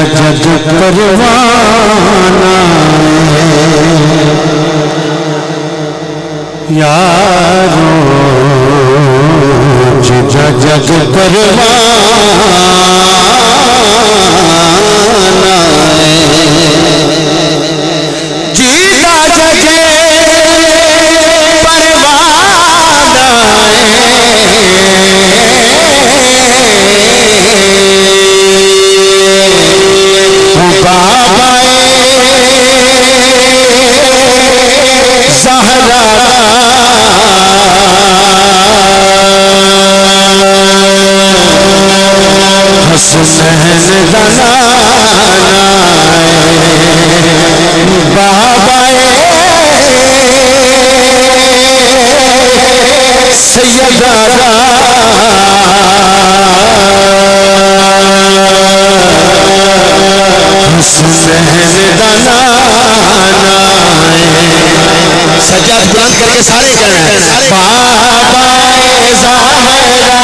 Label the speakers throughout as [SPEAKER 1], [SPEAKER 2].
[SPEAKER 1] जग परवाना यारो जिदा जग परवाना जीदा जग हुसैन दनाना बाबाए सैयदा हुसैन दनाना सज्जाद बुलंद करके सारे कहना बाबाए ज़हरा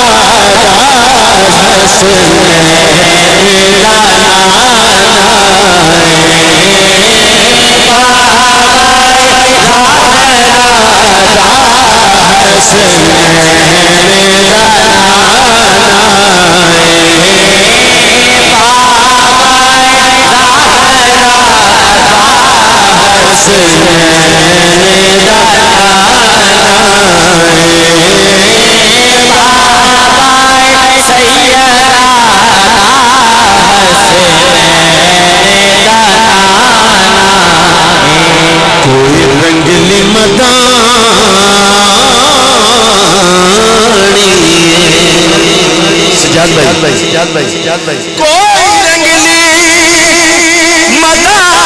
[SPEAKER 1] सजाद भाई कोई रंगली मदानी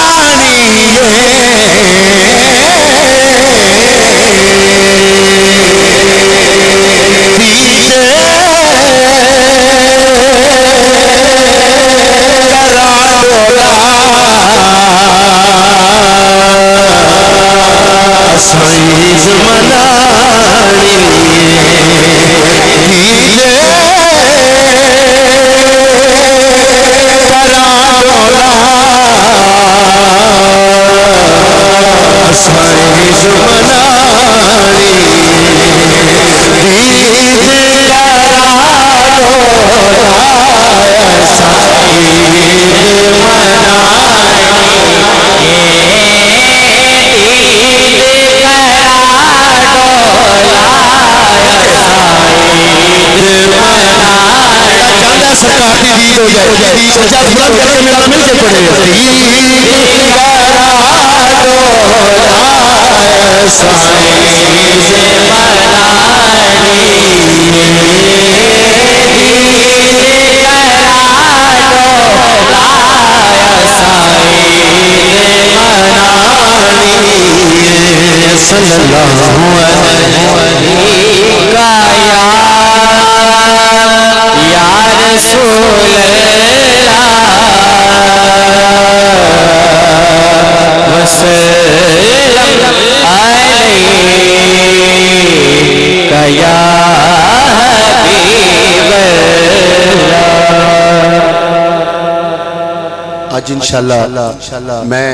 [SPEAKER 1] आज इंशाअल्लाह मैं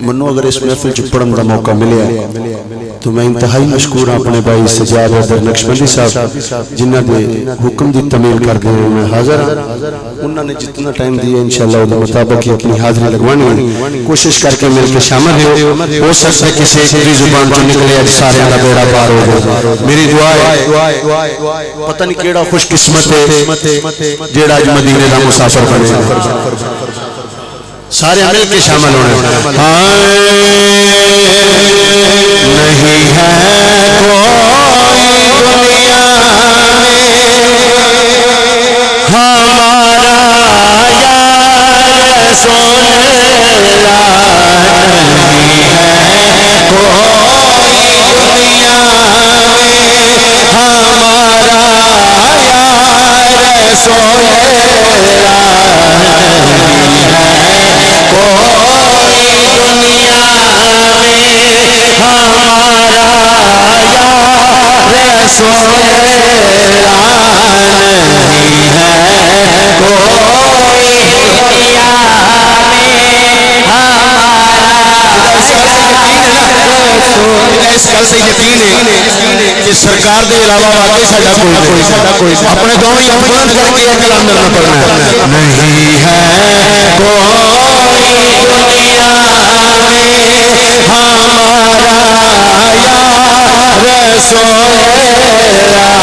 [SPEAKER 1] मनो अगर इस महफिल च पढ़ने का मौका मिले तो मैं इंतहाई मशकूर हाँ अपने भाई सजाद नक्शबंदी साहब जिन्हों के हुक्म की तमील करते हुए मैं हाजिर हाँ। उन्होंने जितना टाइम दिया इंशाअल्लाह उसके मुताबिक ही अपनी हाजिरी लगवानी कोशिश करके मिल के शामिल हो सकता है किसी एक की जुबान चो निकले सारे का बेड़ा पार हो गया। मेरी दुआ है पता नहीं केड़ा खुशकिस्मत है जेड़ा अज मदीने का मुसाफिर बने सारे मिल के शामिल होने नहीं है कोई दुनिया में हमारा यार सोनेला नहीं है कोई दुनिया में हमारा यार सोनेला सोनेला नहीं है गल से यकीन है कि सरकार के अलावा वाकई साडा कोई अपने दोनों ही बुलंद करके एक कलाम में पढ़ना है। नहीं है कोई दुनिया में हमारा या रसूल नहीं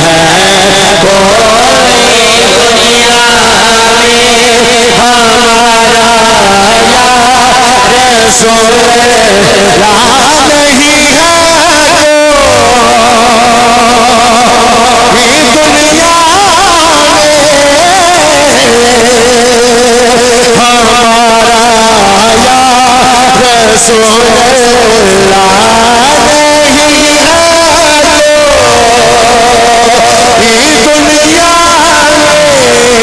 [SPEAKER 1] है कोई दुनिया में हमारा या रसूल नहीं है कोई दुनिया हमारा या रसूल नहीं है कोई दुनिया हमारा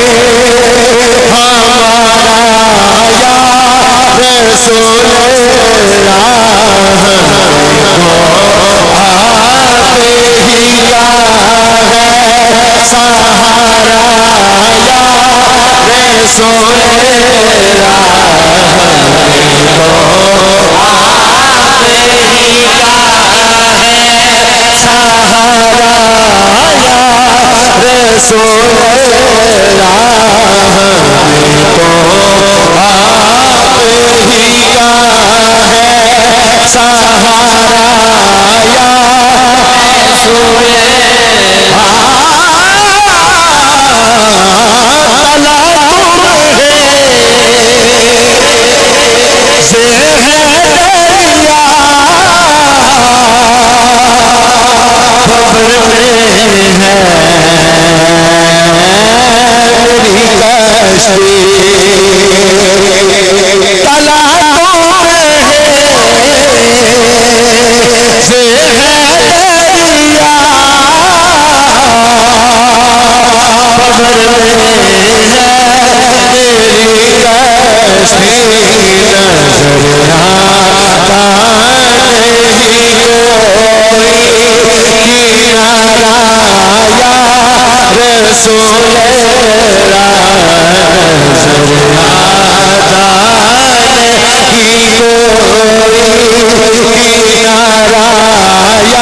[SPEAKER 1] या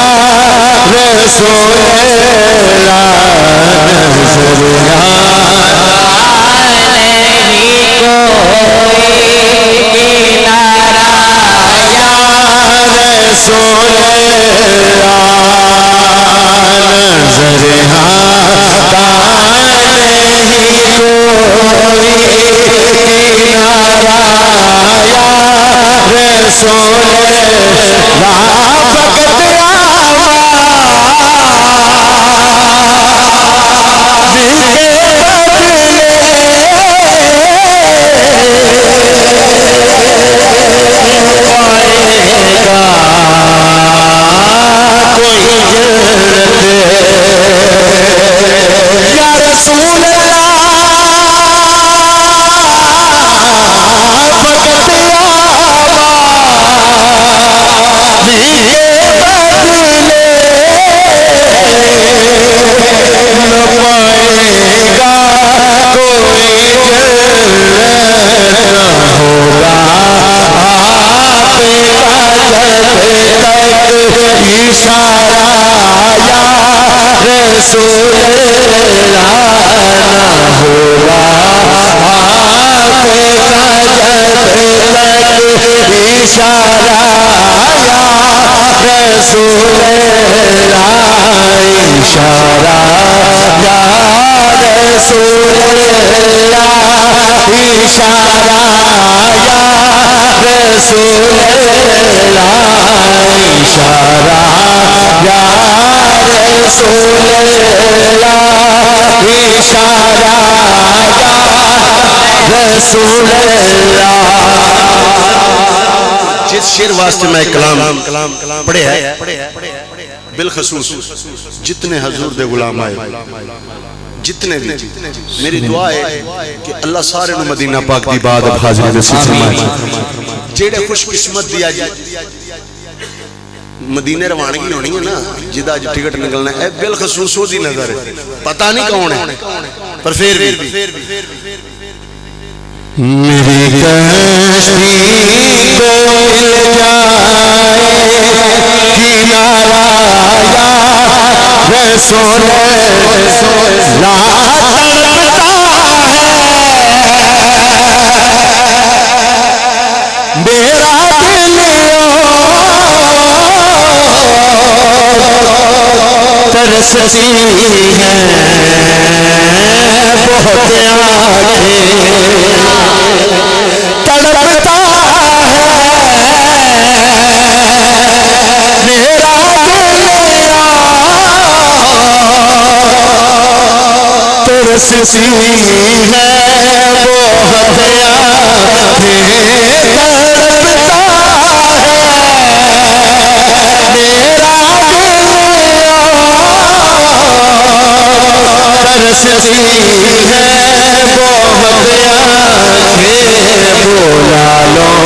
[SPEAKER 1] रसूल जिस शेर वास्ते मैं कलाम पढ़े है बिलखसूस जितने हजूर दे गुलाम आए जितने भी मेरी दुआ है कि अल्लाह सारे नू मदीना पाक दी बात हाजिरी नसीब फरमाए। जेड़े खुशकिस्मत दिया मदीने रवानगी होनी है ना जिदा अज टिकट निकलना है बिलखसूस ओदी नजर है पता नहीं कौन है पर फिर भी मेरी कश्ती को मिल जाए किनारा रसूल ला तड़पता है मेरा दिल तरसती है बहुत आगे तड़पता है मेरा दिल तरसती है बहुत आगे तड़पता है मेरा तरसती है बहुत आगे बोला लो